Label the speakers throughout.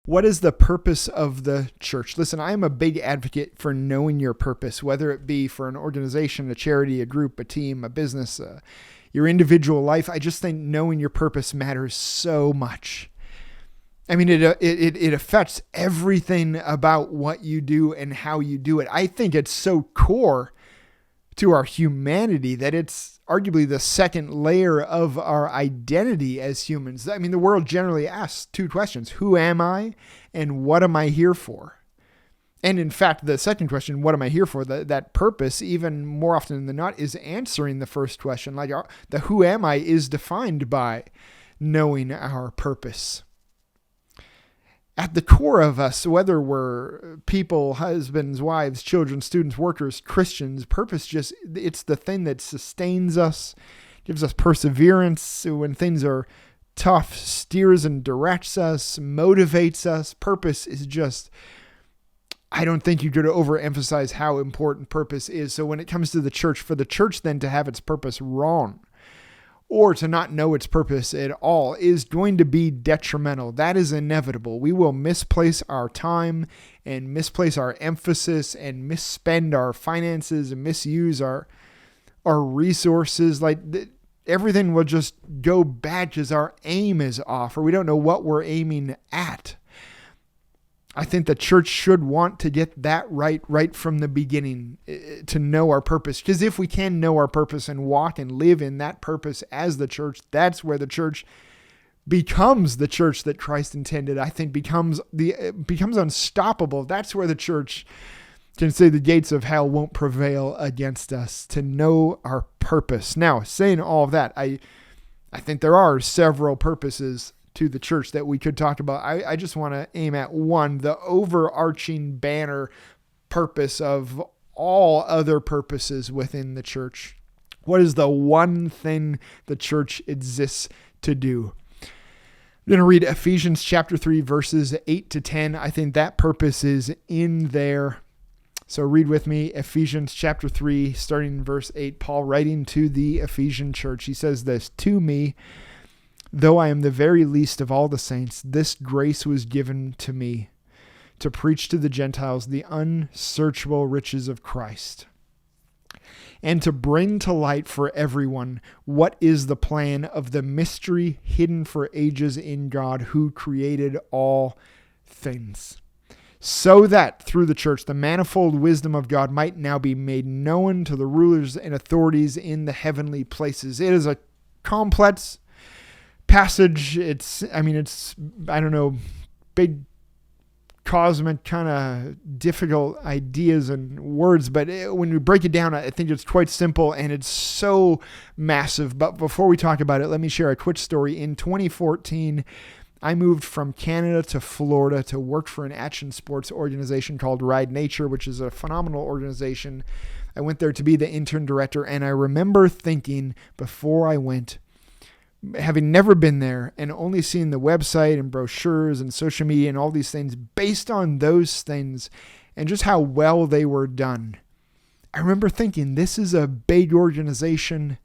Speaker 1: What is the purpose of the church? Listen, I am a big advocate for knowing your purpose, whether it be for an organization, a charity, a group, a team, a business, your individual life. I just think knowing your purpose matters so much. I mean, it affects everything about what you do and how you do it. I think it's so core to our humanity that it's arguably the second layer of our identity as humans. I mean, the world generally asks two questions: who am I and what am I here for? And in fact, the second question, what am I here for, that purpose, even more often than not, is answering the first question. Like the who am I is defined by knowing our purpose. At the core of us, whether we're people, husbands, wives, children, students, workers, Christians, purpose it's the thing that sustains us, gives us perseverance when things are tough, steers and directs us, motivates us. Purpose is just, I don't think you could overemphasize how important purpose is. So when it comes to the church, for the church then to have its purpose wrong, or to not know its purpose at all, is going to be detrimental. That is inevitable. We will misplace our time and misplace our emphasis and misspend our finances and misuse our resources. Everything will just go bad because our aim is off, or we don't know what we're aiming at. I think the church should want to get that right from the beginning, to know our purpose. Because if we can know our purpose and walk and live in that purpose as the church, that's where the church becomes the church that Christ intended. I think becomes unstoppable. That's where the church can say the gates of hell won't prevail against us, to know our purpose. Now, saying all of that, I think there are several purposes to the church that we could talk about. I just want to aim at one, the overarching banner purpose of all other purposes within the church. What is the one thing the church exists to do? I'm going to read Ephesians chapter 3, verses 8 to 10. I think that purpose is in there. So read with me, Ephesians chapter 3, starting in verse 8, Paul writing to the Ephesian church. He says this: "To me, though I am the very least of all the saints, this grace was given to me, to preach to the Gentiles the unsearchable riches of Christ, and to bring to light for everyone what is the plan of the mystery hidden for ages in God, who created all things, so that through the church the manifold wisdom of God might now be made known to the rulers and authorities in the heavenly places." It is a complex passage. It's big cosmic kind of difficult ideas and words, but when we break it down, I think it's quite simple and it's so massive. But before we talk about it, let me share a quick story. In 2014, I moved from Canada to Florida to work for an action sports organization called Ride Nature, which is a phenomenal organization. I went there to be the intern director, and I remember thinking before I went, having never been there and only seen the website and brochures and social media and all these things, based on those things and just how well they were done, I remember thinking, this is a big organization.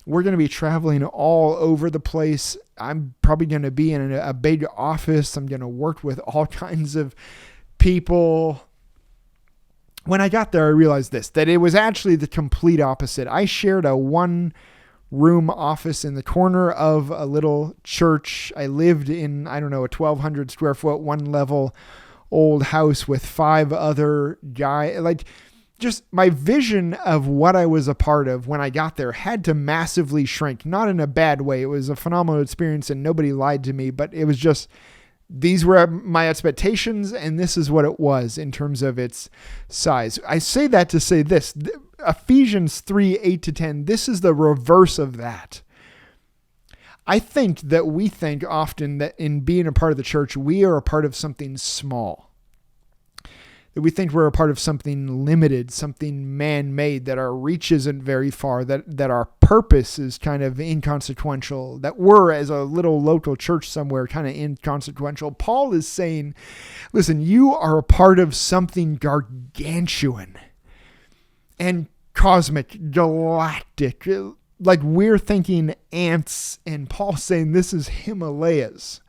Speaker 1: We're going to be traveling all over the place. I'm probably going to be in a big office. I'm going to work with all kinds of people. When I got there, I realized that it was actually the complete opposite. I shared a one-room office in the corner of a little church. I lived in, a 1,200 square foot, one-level old house with 5 other guys. Just my vision of what I was a part of when I got there had to massively shrink, not in a bad way. It was a phenomenal experience and nobody lied to me, but it was just, these were my expectations and this is what it was in terms of its size. I say that to say this: Ephesians 3, 8 to 10, this is the reverse of that. I think that we think often that in being a part of the church, we are a part of something small. That we think we're a part of something limited, something man-made, that our reach isn't very far, that our purpose is kind of inconsequential, that we're, as a little local church somewhere, kind of inconsequential. Paul is saying, listen, you are a part of something gargantuan and cosmic, galactic. Like we're thinking ants, and Paul's saying this is Himalayas.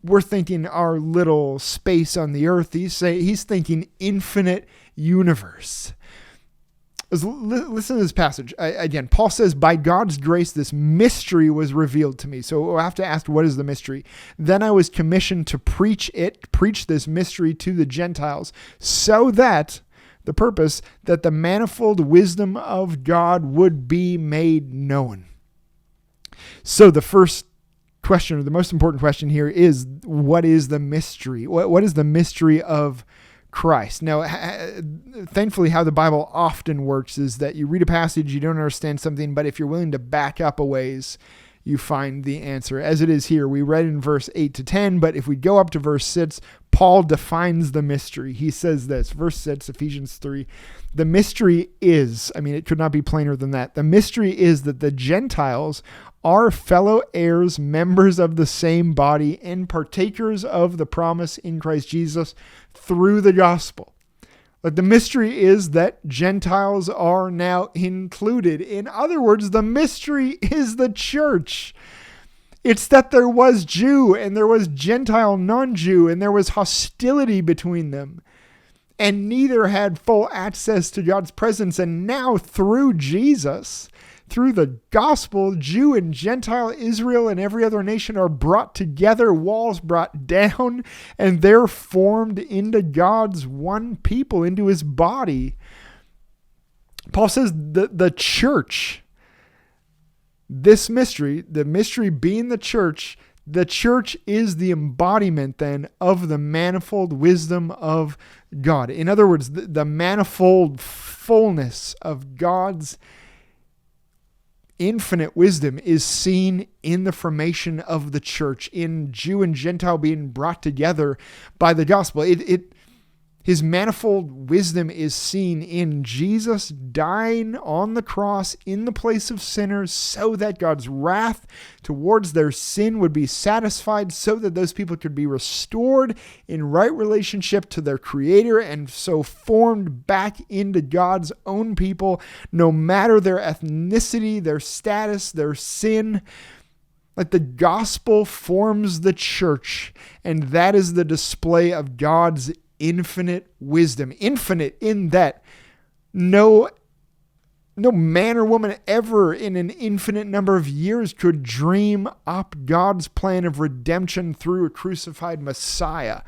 Speaker 1: we're thinking our little space on the earth. He's thinking infinite universe. Listen to this passage. Again, Paul says, by God's grace, this mystery was revealed to me. So we'll have to ask, what is the mystery? Then I was commissioned to preach this mystery to the Gentiles, so that the purpose that the manifold wisdom of God would be made known. So the first question, or the most important question here, is what is the mystery? What is the mystery of Christ? Now, thankfully, how the Bible often works is that you read a passage, you don't understand something, but if you're willing to back up a ways, you find the answer. As it is here, we read in verse 8 to 10, but if we go up to verse 6, Paul defines the mystery. He says this, verse 6, Ephesians 3, the mystery is, it could not be plainer than that. The mystery is that the Gentiles are fellow heirs, members of the same body, and partakers of the promise in Christ Jesus through the gospel. But the mystery is that Gentiles are now included. In other words, the mystery is the church. It's that there was Jew and there was Gentile non-Jew, and there was hostility between them. And neither had full access to God's presence. And now through Jesus, through the gospel, Jew and Gentile, Israel and every other nation are brought together, walls brought down, and they're formed into God's one people, into his body. Paul says the church, this mystery, the mystery being the church is the embodiment then of the manifold wisdom of God. In other words, the manifold fullness of God's infinite wisdom is seen in the formation of the church, in Jew and Gentile being brought together by the gospel. His manifold wisdom is seen in Jesus dying on the cross in the place of sinners, so that God's wrath towards their sin would be satisfied, so that those people could be restored in right relationship to their Creator, and so formed back into God's own people, no matter their ethnicity, their status, their sin. Like the gospel forms the church, and that is the display of God's infinite wisdom. Infinite in that no man or woman ever in an infinite number of years could dream up God's plan of redemption through a crucified Messiah.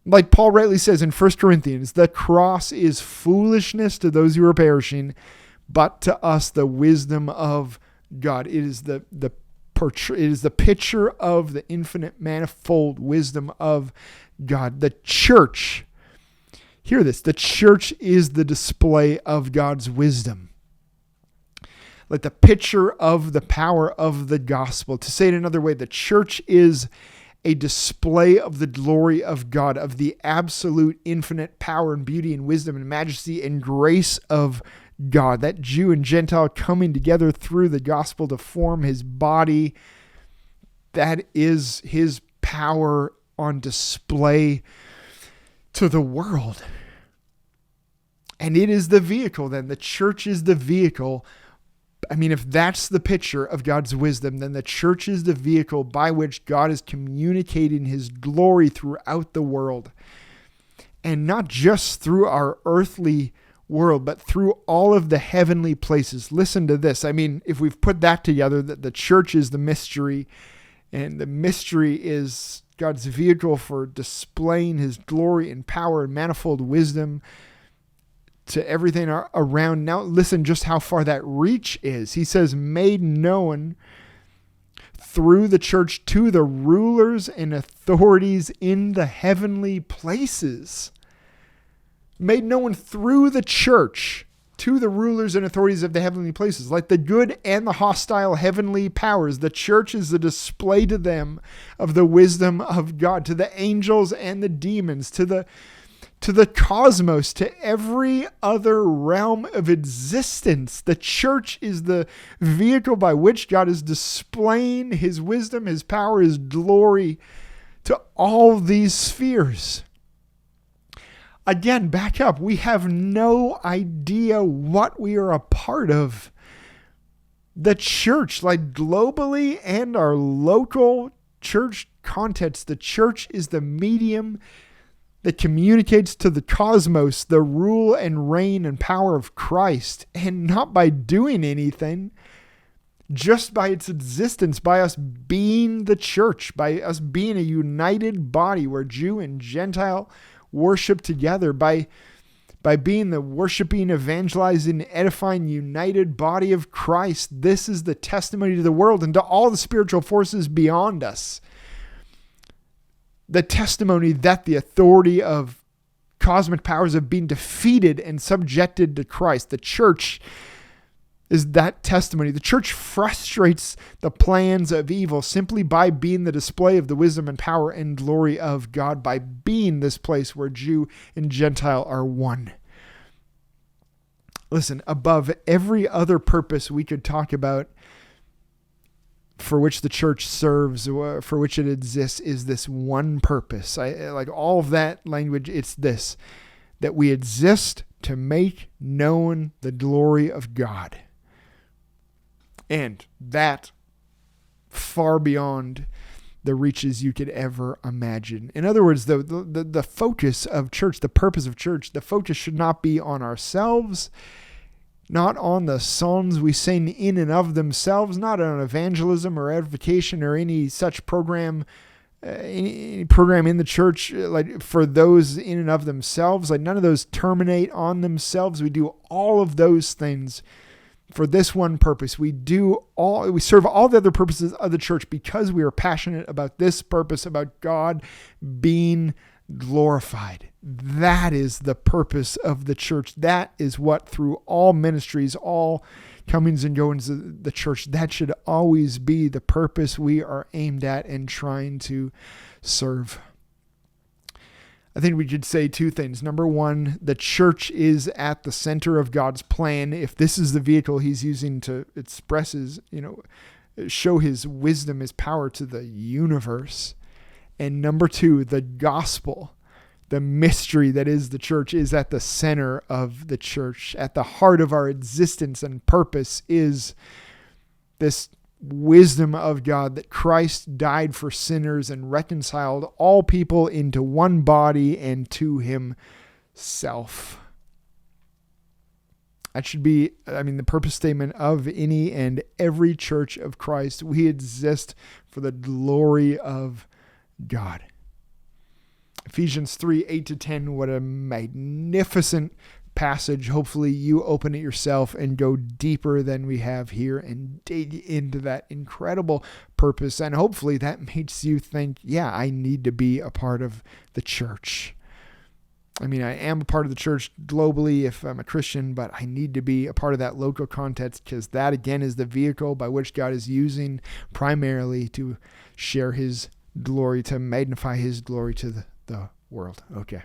Speaker 1: Like Paul rightly says in 1 Corinthians, the cross is foolishness to those who are perishing, but to us the wisdom of God. It is the picture of the infinite manifold wisdom of God. The church, hear this, the church is the display of God's wisdom. Like the picture of the power of the gospel. To say it another way, the church is a display of the glory of God, of the absolute infinite power and beauty and wisdom and majesty and grace of God. That Jew and Gentile coming together through the gospel to form his body. That is his power on display to the world. And it is the vehicle then. The church is the vehicle. If that's the picture of God's wisdom, then the church is the vehicle by which God is communicating his glory throughout the world. And not just through our earthly world, but through all of the heavenly places. Listen to this. If we've put that together, that the church is the mystery, and the mystery is God's vehicle for displaying his glory and power and manifold wisdom to everything around. Now listen just how far that reach is. He says, made known through the church to the rulers and authorities in the heavenly places. Made known through the church to the rulers and authorities of the heavenly places, like the good and the hostile heavenly powers. The church is the display to them of the wisdom of God, to the angels and the demons, to the cosmos, to every other realm of existence. The church is the vehicle by which God is displaying his wisdom, his power, his glory to all these spheres. Again, back up. We have no idea what we are a part of. The church, like globally and our local church context, the church is the medium that communicates to the cosmos the rule and reign and power of Christ, and not by doing anything, just by its existence, by us being the church, by us being a united body where Jew and Gentile worship together, by being the worshiping, evangelizing, edifying, united body of Christ. This is the testimony to the world and to all the spiritual forces beyond us. The testimony that the authority of cosmic powers have been defeated and subjected to Christ. The church is that testimony. The church frustrates the plans of evil simply by being the display of the wisdom and power and glory of God, by being this place where Jew and Gentile are one. Listen, above every other purpose we could talk about for which the church serves, for which it exists, is this one purpose. Like all of that language, it's this, that we exist to make known the glory of God. And that far beyond the reaches you could ever imagine. In other words, the focus of church, the purpose of church, the focus should not be on ourselves, not on the songs we sing in and of themselves, not on evangelism or edification or any such program, any program in the church, like for those in and of themselves. Like none of those terminate on themselves. We do all of those things for this one purpose. We serve all the other purposes of the church because we are passionate about this purpose, about God being glorified. That is the purpose of the church. That is what, through all ministries, all comings and goings of the church, that should always be the purpose we are aimed at and trying to serve. I think we could say two things. Number one, the church is at the center of God's plan. If this is the vehicle he's using to express his, show his wisdom, his power to the universe. And number two, the gospel, the mystery that is the church, is at the center of the church. At the heart of our existence and purpose is this wisdom of God, that Christ died for sinners and reconciled all people into one body and to himself. That should be, the purpose statement of any and every church of Christ. We exist for the glory of God. Ephesians 3, 8-10, what a magnificent passage. Hopefully you open it yourself and go deeper than we have here and dig into that incredible purpose. And hopefully that makes you think, yeah, I need to be a part of the church. I am a part of the church globally if I'm a Christian, but I need to be a part of that local context, because that again is the vehicle by which God is using primarily to share his glory, to magnify his glory to the world. Okay.